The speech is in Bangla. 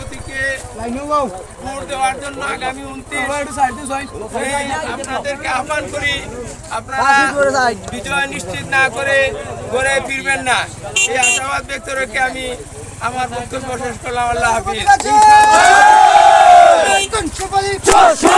প্রতীকে ভোট দেওয়ার জন্য আগামী 29 আপনাদেরকে আহ্বান করি, আপনারা বিজয় নিশ্চিত না করে ঘরে ফিরবেন না। এই আশাবাদ ব্যক্ত রেখে আমি আমার বক্তব্য শেষ করলাম। আল্লাহ হাফিজ। Joshua!